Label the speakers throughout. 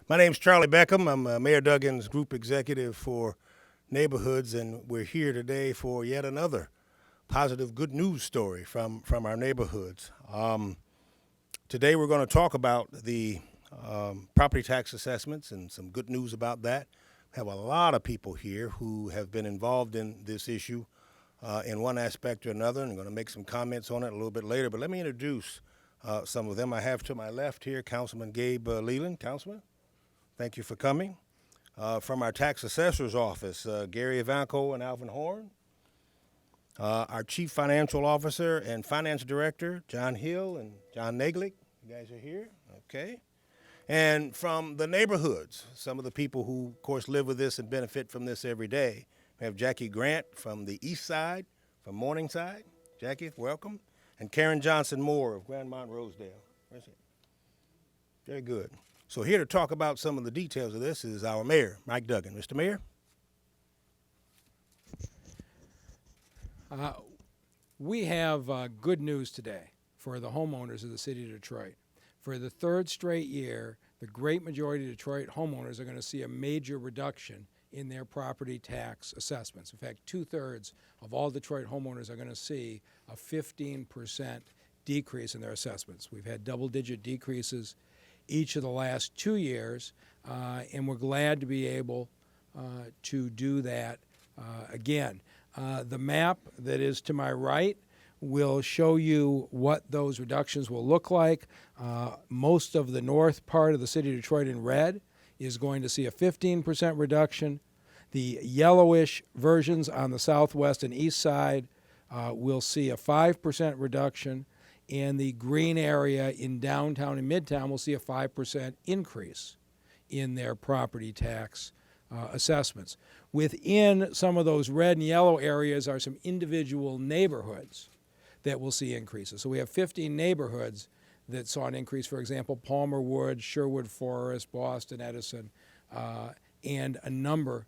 Speaker 1: My name's Charlie Beckham. I'm Mayor Duggan's group executive for neighborhoods, and we're here today for yet another positive good news story from our neighborhoods. Today we're going to talk about the property tax assessments and some good news about that. We have a lot of people here who have been involved in this issue in one aspect or another, and I'm going to make some comments on it a little bit later. But let me introduce some of them. I have to my left here Councilman Gabe Leland. Councilman, thank you for coming. From our tax assessor's office, Gary Evanko and Alvin Horn. Our chief financial officer and finance director, John Hill and John Naglick. You guys are here, okay. And from the neighborhoods, some of the people who, of course, live with this and benefit from this every day. We have Jackie Grant from the east side, from Morningside. Jackie, welcome. And Karen Johnson Moore of Grandmont Rosedale. Where's it? Very good. So here to talk about some of the details of this is our mayor, Mike Duggan. Mr. Mayor?
Speaker 2: We have good news today for the homeowners of the city of Detroit. For the third straight year, the great majority of Detroit homeowners are going to see a major reduction in their property tax assessments. In fact, 2/3 of all Detroit homeowners are going to see a 15% decrease in their assessments. We've had double-digit decreases each of the last 2 years, and we're glad to be able to do that again. The map that is to my right will show you what those reductions will look like. Most of the north part of the city of Detroit in red is going to see a 15% reduction. The yellowish versions on the southwest and east side will see a 5% reduction, and the green area in downtown and midtown will see a 5% increase in their property tax assessments. Within some of those red and yellow areas are some individual neighborhoods that will see increases. So we have 15 neighborhoods that saw an increase, for example, Palmer Woods, Sherwood Forest, Boston, Edison, and a number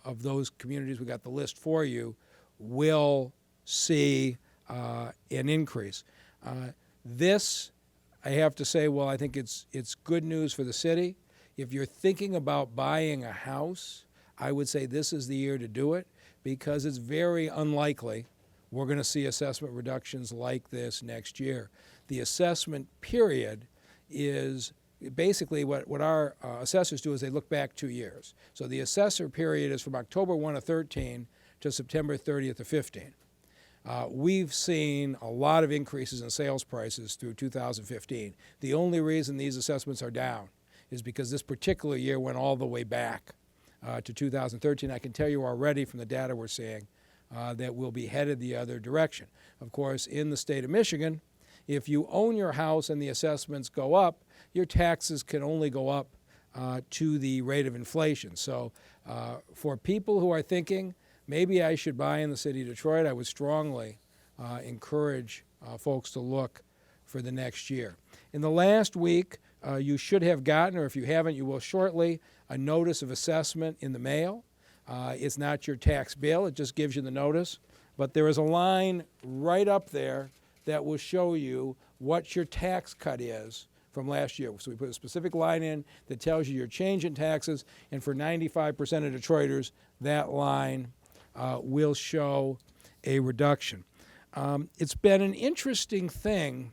Speaker 2: of those communities, we got the list for you, will see an increase. This, I have to say, well, I think it's good news for the city. If you're thinking about buying a house, I would say this is the year to do it because it's very unlikely we're going to see assessment reductions like this next year. The assessment period is basically what our assessors do is they look back 2 years. So the assessor period is from October 1 of 13 to September 30th of 15. We've seen a lot of increases in sales prices through 2015. The only reason these assessments are down is because this particular year went all the way back to 2013. I can tell you already from the data we're seeing that we'll be headed the other direction. Of course, in the state of Michigan, if you own your house and the assessments go up, your taxes can only go up to the rate of inflation. So for people who are thinking, maybe I should buy in the city of Detroit, I would strongly encourage folks to look for the next year. In the last week, you should have gotten, or if you haven't, you will shortly, a notice of assessment in the mail. It's not your tax bill, it just gives you the notice. But there is a line right up there that will show you what your tax cut is from last year. So we put a specific line in that tells you your change in taxes, and for 95% of Detroiters, that line will show a reduction. It's been an interesting thing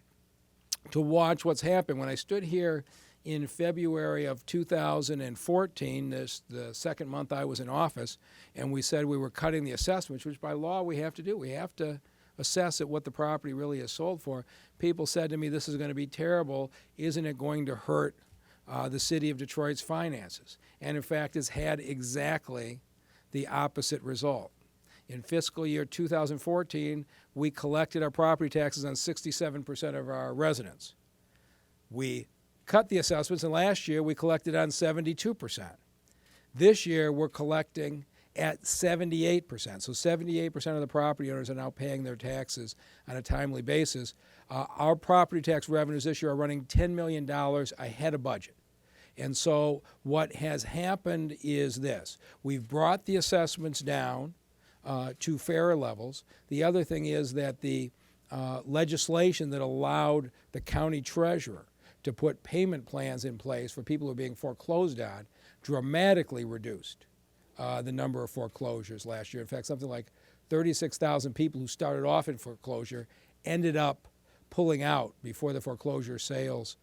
Speaker 2: to watch what's happened. When I stood here in February of 2014, the second month I was in office, and we said we were cutting the assessments, which by law we have to do. We have to assess at what the property really is sold for. People said to me, this is going to be terrible. Isn't it going to hurt the city of Detroit's finances? And in fact, it's had exactly the opposite result. In fiscal year 2014, we collected our property taxes on 67% of our residents. We cut the assessments, and last year we collected on 72%. This year we're collecting at 78%. So 78% of the property owners are now paying their taxes on a timely basis. Our property tax revenues this year are running $10 million ahead of budget. And so what has happened is this. We've brought the assessments down to fairer levels. The other thing is that the legislation that allowed the county treasurer to put payment plans in place for people who are being foreclosed on dramatically reduced the number of foreclosures last year. In fact, something like 36,000 people who started off in foreclosure ended up pulling out before the foreclosure sales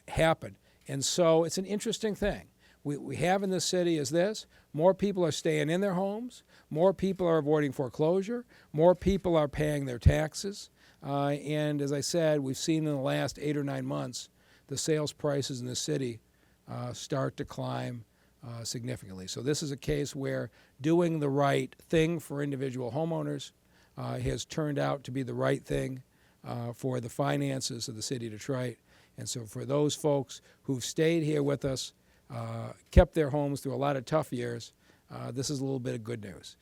Speaker 2: happened. And so it's an interesting thing. We have in this city is this: more people are staying in their homes, more people are avoiding foreclosure, more people are paying their taxes. And as I said, we've seen in the last 8 or 9 months the sales prices in the city start to climb significantly. So this is a case where doing the right thing for individual homeowners has turned out to be the right thing for the finances of the city of Detroit. And so for those folks who've stayed here with us, kept their homes through a lot of tough years, this is a little bit of good news.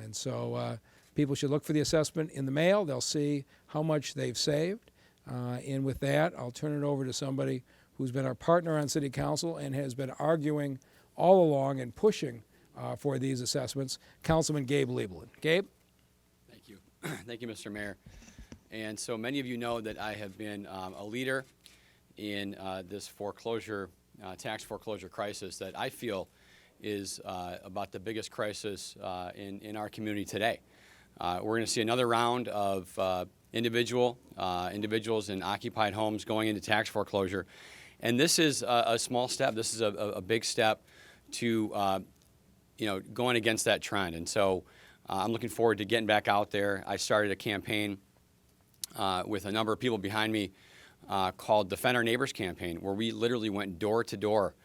Speaker 2: And so people should look for the assessment in the mail. They'll see how much they've saved. And with that, I'll turn it over to somebody who's been our partner on City Council and has been arguing all along and pushing for these assessments, Councilman Gabe Liebelin. Gabe?
Speaker 3: Thank you. Thank you, Mr. Mayor. And so many of you know that I have been a leader in this foreclosure, tax foreclosure crisis that I feel is about the biggest crisis in our community today. We're going to see another round of individuals in occupied homes going into tax foreclosure. And this is a small step. This is a big step to going against that trend. And so I'm looking forward to getting back out there. I started a campaign with a number of people behind me called Defend Our Neighbors campaign, where we literally went door to door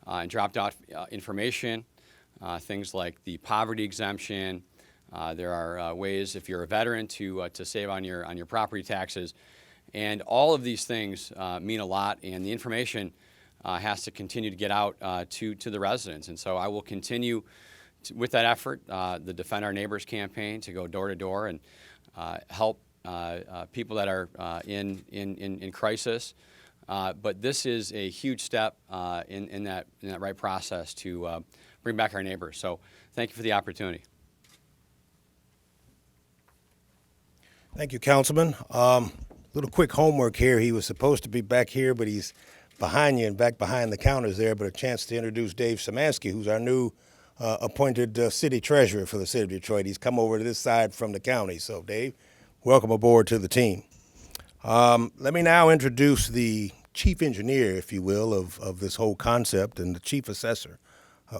Speaker 3: and dropped off information, things like the poverty exemption. There are ways, if you're a veteran, to save on your property taxes. And all of these things mean a lot, and the information has to continue to get out to the residents. And so I will continue with that effort, the Defend Our Neighbors campaign, to go door to door and help people that are in crisis. But this is a huge step in that right process to bring back our neighbors. So thank you for the opportunity.
Speaker 1: Thank you, Councilman. Little quick homework here. He was supposed to be back here, but he's behind you and back behind the counters there. But a chance to introduce Dave Szymanski, who's our new appointed city treasurer for the city of Detroit. He's come over to this side from the county. So, Dave, welcome aboard to the team. Let me now introduce the chief engineer, if you will, of this whole concept, and the chief assessor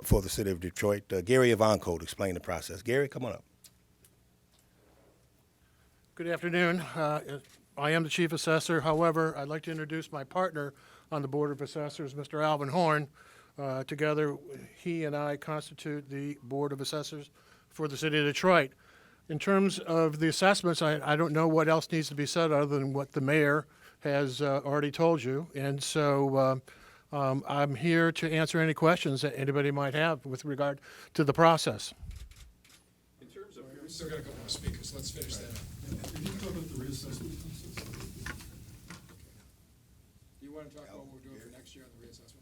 Speaker 1: for the city of Detroit, Gary Evanko, to explain the process. Gary, come on up.
Speaker 4: Good afternoon. I am the chief assessor. However, I'd like to introduce my partner on the Board of Assessors, Mr. Alvin Horn. Together, he and I constitute the Board of Assessors for the city of Detroit. In terms of the assessments, I don't know what else needs to be said other than what the mayor has already told you. And so I'm here to answer any questions that anybody might have with regard to the process.
Speaker 2: In terms of, we still got a couple more speakers. Let's finish that up.
Speaker 5: Can you talk about the reassessment process?
Speaker 2: Do you want to talk about what we're doing for next year on the reassessment?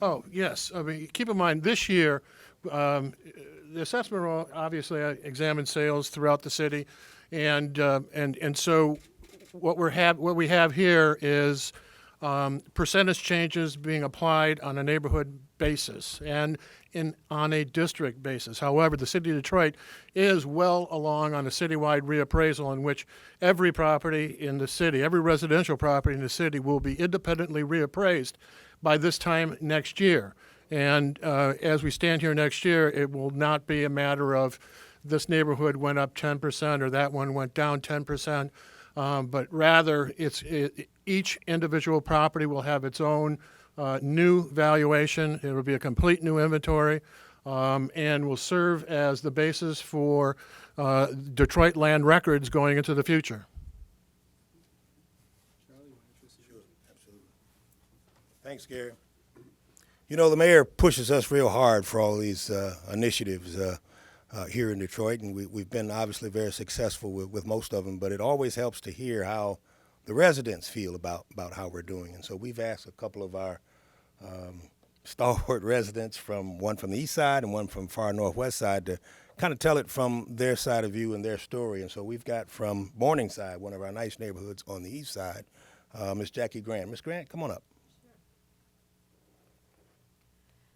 Speaker 4: Oh, yes. I mean, keep in mind, this year, the assessment will obviously examine sales throughout the city, and so what we have here is percentage changes being applied on a neighborhood basis and on a district basis. However, the city of Detroit is well along on a citywide reappraisal in which every property in the city, every residential property in the city, will be independently reappraised by this time next year. And as we stand here next year, it will not be a matter of this neighborhood went up 10% or that one went down 10%, but rather each individual property will have its own new valuation. It will be a complete new inventory and will serve as the basis for Detroit land records going into the future.
Speaker 1: Thanks, Gary. You know, the mayor pushes us real hard for all these initiatives here in Detroit, and we've been obviously very successful with most of them, but it always helps to hear how the residents feel about how we're doing. And so we've asked a couple of our stalwart residents, one from the east side and one from far northwest side, to kind of tell it from their side of view and their story. And so we've got from Morningside, one of our nice neighborhoods on the east side, Ms. Jackie Grant. Ms. Grant, come on up.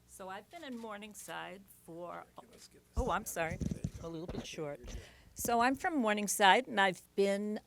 Speaker 6: So I've been in Morningside for, oh, I'm sorry, a little bit short. So I'm from Morningside, and I've been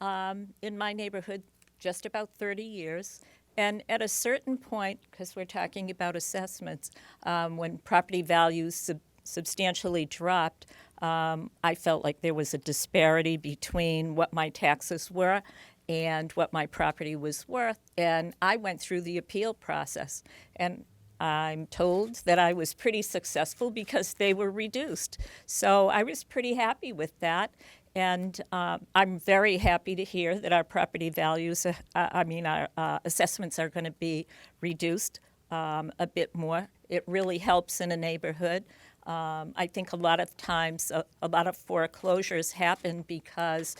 Speaker 6: in my neighborhood just about 30 years. And at a certain point, because we're talking about assessments, when property values substantially dropped, I felt like there was a disparity between what my taxes were and what my property was worth. And I went through the appeal process. And I'm told that I was pretty successful because they were reduced. So I was pretty happy with that. And I'm very happy to hear that our property values, our assessments are going to be reduced a bit more. It really helps in a neighborhood. I think a lot of times a lot of foreclosures happen because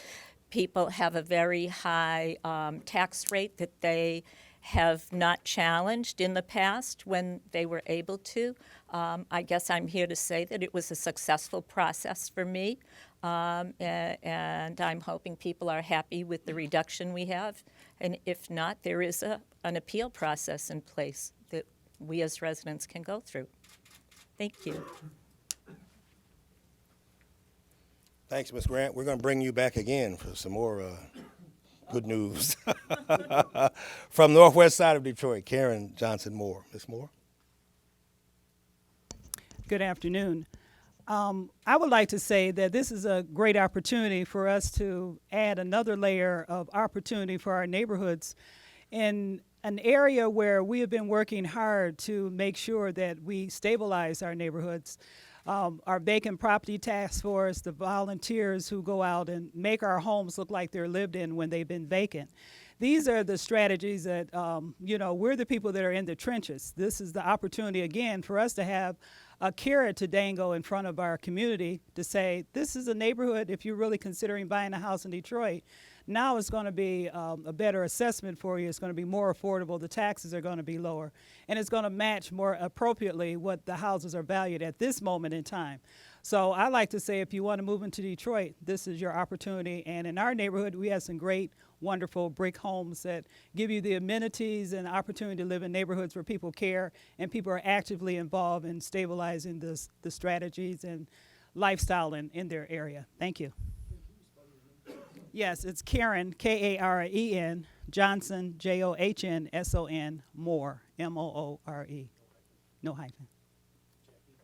Speaker 6: people have a very high tax rate that they have not challenged in the past when they were able to. I guess I'm here to say that it was a successful process for me, and I'm hoping people are happy with the reduction we have. And if not, there is an appeal process in place that we as residents can go through. Thank you.
Speaker 1: Thanks, Ms. Grant. We're going to bring you back again for some more good news. From northwest side of Detroit, Karen Johnson Moore. Ms. Moore?
Speaker 7: Good afternoon. I would like to say that this is a great opportunity for us to add another layer of opportunity for our neighborhoods in an area where we have been working hard to make sure that we stabilize our neighborhoods. Our vacant property task force, the volunteers who go out and make our homes look like they're lived in when they've been vacant. These are the strategies that, we're the people that are in the trenches. This is the opportunity, again, for us to have a carrot to dangle in front of our community to say, this is a neighborhood, if you're really considering buying a house in Detroit, now it's going to be a better assessment for you. It's going to be more affordable. The taxes are going to be lower. And it's going to match more appropriately what the houses are valued at this moment in time. So I like to say if you want to move into Detroit, this is your opportunity. And in our neighborhood, we have some great, wonderful brick homes that give you the amenities and opportunity to live in neighborhoods where people care and people are actively involved in stabilizing the strategies and lifestyle in their area. Thank you. Yes, it's Karen, Karen, Johnson, Johnsson, Moore, Moore, no hyphen.
Speaker 6: Jackie,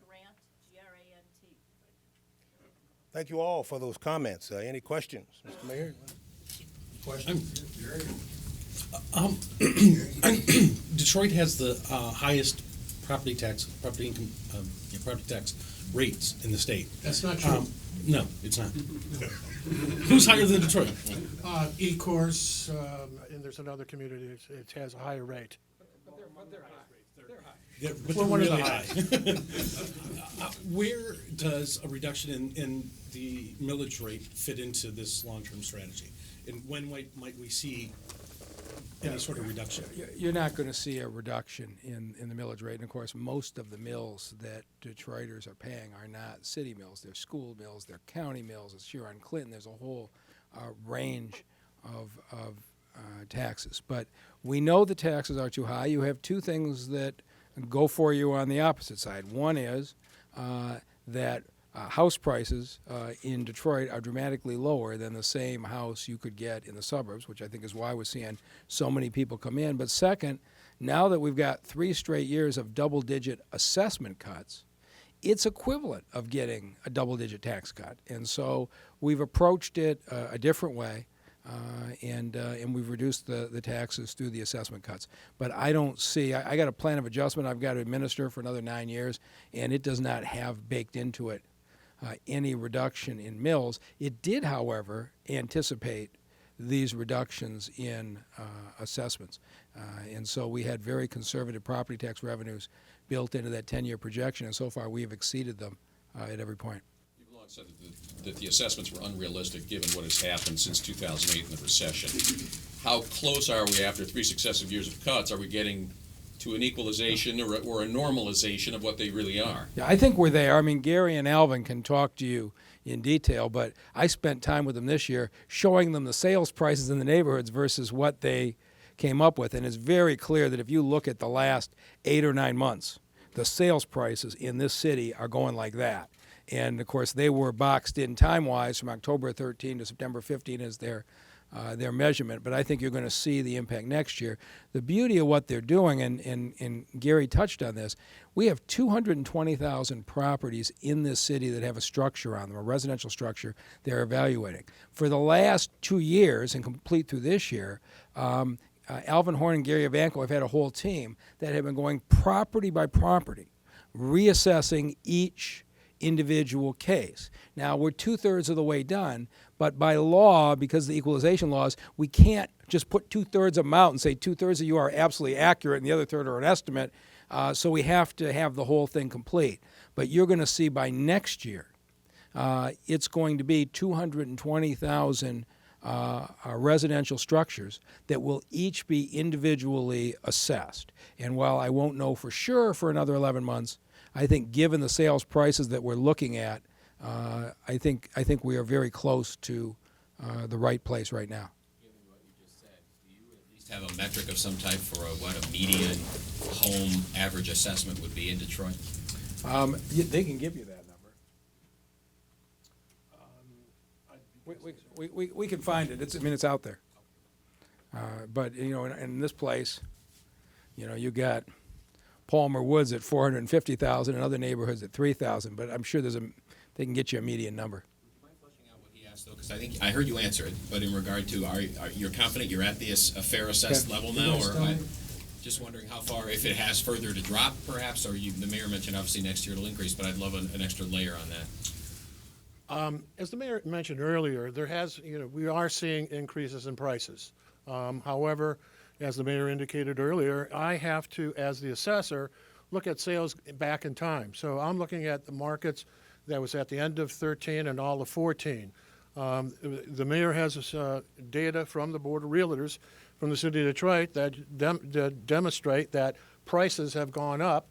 Speaker 6: Grant, Grant.
Speaker 1: Thank you all for those comments. Any questions? Mr. Mayor? Question?
Speaker 5: Detroit has the highest property tax rates in the state.
Speaker 4: That's not true.
Speaker 5: No, it's not. Who's higher than Detroit?
Speaker 4: E-course, and there's another community that has a higher rate.
Speaker 5: But
Speaker 4: Well, one of the
Speaker 5: really high. Where does a reduction in the millage rate fit into this long-term strategy? And when might we see any sort of reduction?
Speaker 2: You're not going to see a reduction in the millage rate. And of course, most of the mills that Detroiters are paying are not city mills. They're school mills, they're county mills, it's Huron Clinton. There's a whole range of taxes. But we know the taxes are too high. You have two things that go for you on the opposite side. One is that house prices in Detroit are dramatically lower than the same house you could get in the suburbs, which I think is why we're seeing so many people come in. But second, now that we've got 3 straight years of double-digit assessment cuts, it's equivalent of getting a double-digit tax cut. And so we've approached it a different way, and we've reduced the taxes through the assessment cuts. But I don't see, I got a plan of adjustment I've got to administer for another 9 years, and it does not have baked into it any reduction in mills. It did, however, anticipate these reductions in assessments. And so we had very conservative property tax revenues built into that 10-year projection, and so far we have exceeded them at every point.
Speaker 8: You've long said that the assessments were unrealistic given what has happened since 2008 in the recession. How close are we after 3 successive years of cuts? Are we getting to an equalization or a normalization of what they really are.
Speaker 2: Yeah, I think we're there. I mean, Gary and Alvin can talk to you in detail, but I spent time with them this year showing them the sales prices in the neighborhoods versus what they came up with. And it's very clear that if you look at the last 8 or 9 months, the sales prices in this city are going like that. And of course, they were boxed in time-wise from October 13 to September 15 as their measurement. But I think you're going to see the impact next year. The beauty of what they're doing, and Gary touched on this, we have 220,000 properties in this city that have a structure on them, a residential structure they're evaluating. For the last 2 years, and complete through this year, Alvin Horn and Gary Evanko have had a whole team that have been going property by property, reassessing each individual case. Now, we're 2/3 of the way done, but by law, because of the equalization laws, we can't just put 2/3 of them out and say 2/3 of you are absolutely accurate and the other third are an estimate. So we have to have the whole thing complete. But you're going to see by next year, it's going to be 220,000 residential structures that will each be individually assessed. And while I won't know for sure for another 11 months, I think given the sales prices that we're looking at, I think we are very close to the right place right now.
Speaker 8: Given what you just said, do you at least have a metric of some type for what a median home average assessment would be in Detroit?
Speaker 2: They can give you that number. We can find it. It's out there. But in this place, you got Palmer Woods at 450,000 and other neighborhoods at 3,000. But I'm sure they can get you a median number.
Speaker 8: Would you mind fleshing out what he asked, though? Because I think I heard you answer it, but in regard to, you're confident you're at a fair assessed level now, or just wondering how far, if it has further to drop, perhaps, or the mayor mentioned obviously next year it'll increase, but I'd love an extra layer on that.
Speaker 4: As the mayor mentioned earlier, we are seeing increases in prices. However, as the mayor indicated earlier, I have to, as the assessor, look at sales back in time. So I'm looking at the markets that was at the end of 13 and all of 14. The mayor has data from the Board of Realtors from the city of Detroit that demonstrate that prices have gone up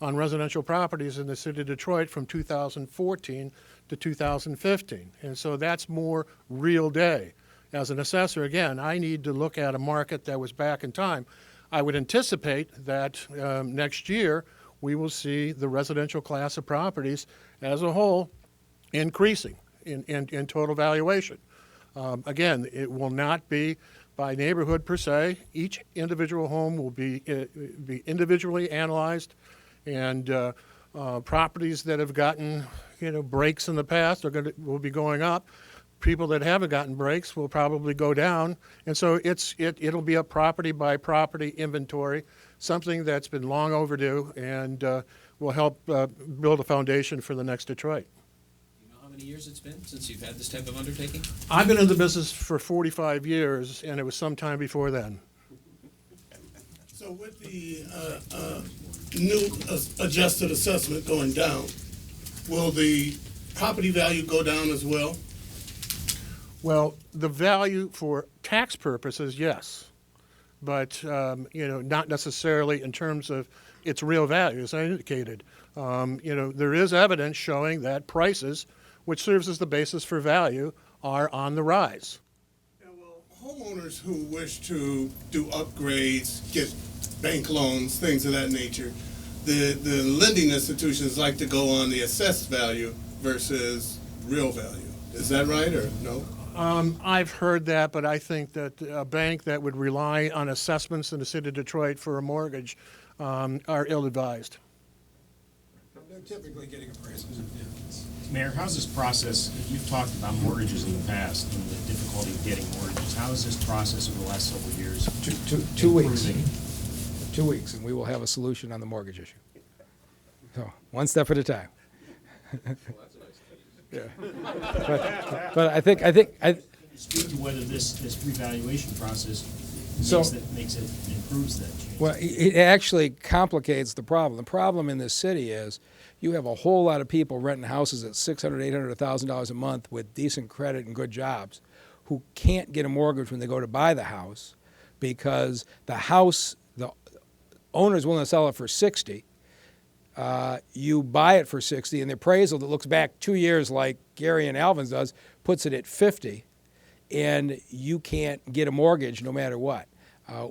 Speaker 4: on residential properties in the city of Detroit from 2014 to 2015. And so that's more real day. As an assessor, again, I need to look at a market that was back in time. I would anticipate that next year we will see the residential class of properties as a whole increasing in total valuation. Again, it will not be by neighborhood per se. Each individual home will be individually analyzed, and properties that have gotten breaks in the past will be going up. People that haven't gotten breaks will probably go down, and so it'll be a property by property inventory, something that's been long overdue, and will help build a foundation for the next Detroit.
Speaker 8: Do you know how many years it's been since you've had this type of undertaking?
Speaker 4: I've been in the business for 45 years, and it was some time before then.
Speaker 9: So with the new adjusted assessment going down, will the property value go down as well?
Speaker 4: Well, the value for tax purposes, yes, but not necessarily in terms of its real value, as I indicated. There is evidence showing that prices, which serves as the basis for value, are on the rise.
Speaker 9: Yeah, well, homeowners who wish to do upgrades, get bank loans, things of that nature, the lending institutions like to go on the assessed value versus real value. Is that right or no?
Speaker 4: I've heard that, but I think that a bank that would rely on assessments in the city of Detroit for a mortgage are ill-advised.
Speaker 2: They're typically getting appraisals.
Speaker 10: Mayor, how's this process, you've talked about mortgages in the past and the difficulty of getting mortgages. How is this process over the last several years?
Speaker 2: Two weeks.
Speaker 10: improving?
Speaker 2: 2 weeks, and we will have a solution on the mortgage issue. So, one step at a time. Yeah. But I think
Speaker 10: Speak to whether this revaluation process
Speaker 2: So-
Speaker 10: improves that change.
Speaker 2: well, it actually complicates the problem. The problem in this city is you have a whole lot of people renting houses at $600, $800, $1,000 a month with decent credit and good jobs who can't get a mortgage when they go to buy the house because the house, owner's willing to sell it for 60, you buy it for 60, and the appraisal that looks back 2 years like Gary and Alvin's does puts it at 50, and you can't get a mortgage no matter what.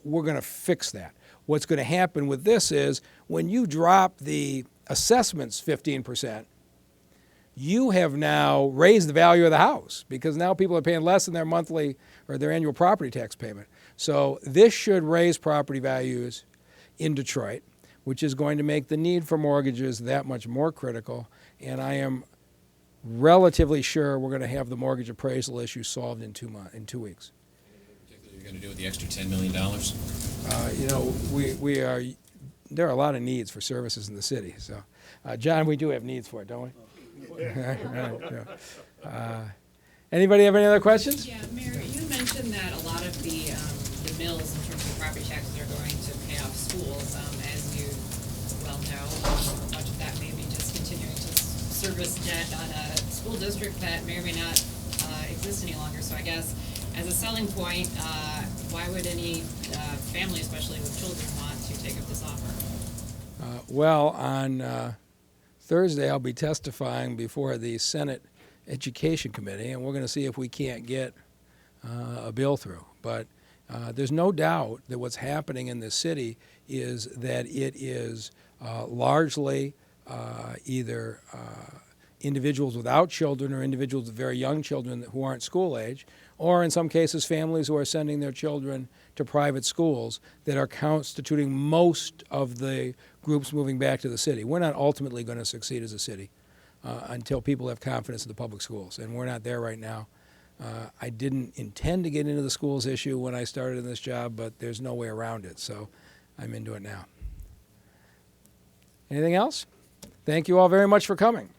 Speaker 2: We're going to fix that. What's going to happen with this is when you drop the assessments 15%, you have now raised the value of the house because now people are paying less than their monthly or their annual property tax payment. So this should raise property values in Detroit, which is going to make the need for mortgages that much more critical. And I am relatively sure we're going to have the mortgage appraisal issue solved in 2 weeks.
Speaker 8: Particularly, you're going to do with the extra $10 million?
Speaker 2: We are. There are a lot of needs for services in the city. So, John, we do have needs for it, don't we? Anybody have any other questions?
Speaker 11: Yeah, Mayor, you mentioned that a lot of the mills in terms of property taxes are going to pay off schools. As you well know, much of that may be just continuing to service debt on a school district that may or may not exist any longer. So I guess as a selling point, why would any family, especially with children, want to take up this offer?
Speaker 2: Well, on Thursday, I'll be testifying before the Senate Education Committee, and we're going to see if we can't get a bill through. But there's no doubt that what's happening in this city is that it is largely either individuals without children or individuals with very young children who aren't school age, or in some cases families who are sending their children to private schools that are constituting most of the groups moving back to the city. We're not ultimately going to succeed as a city until people have confidence in the public schools, and we're not there right now. I didn't intend to get into the schools issue when I started in this job, but there's no way around it, so I'm into it now. Anything else? Thank you all very much for coming.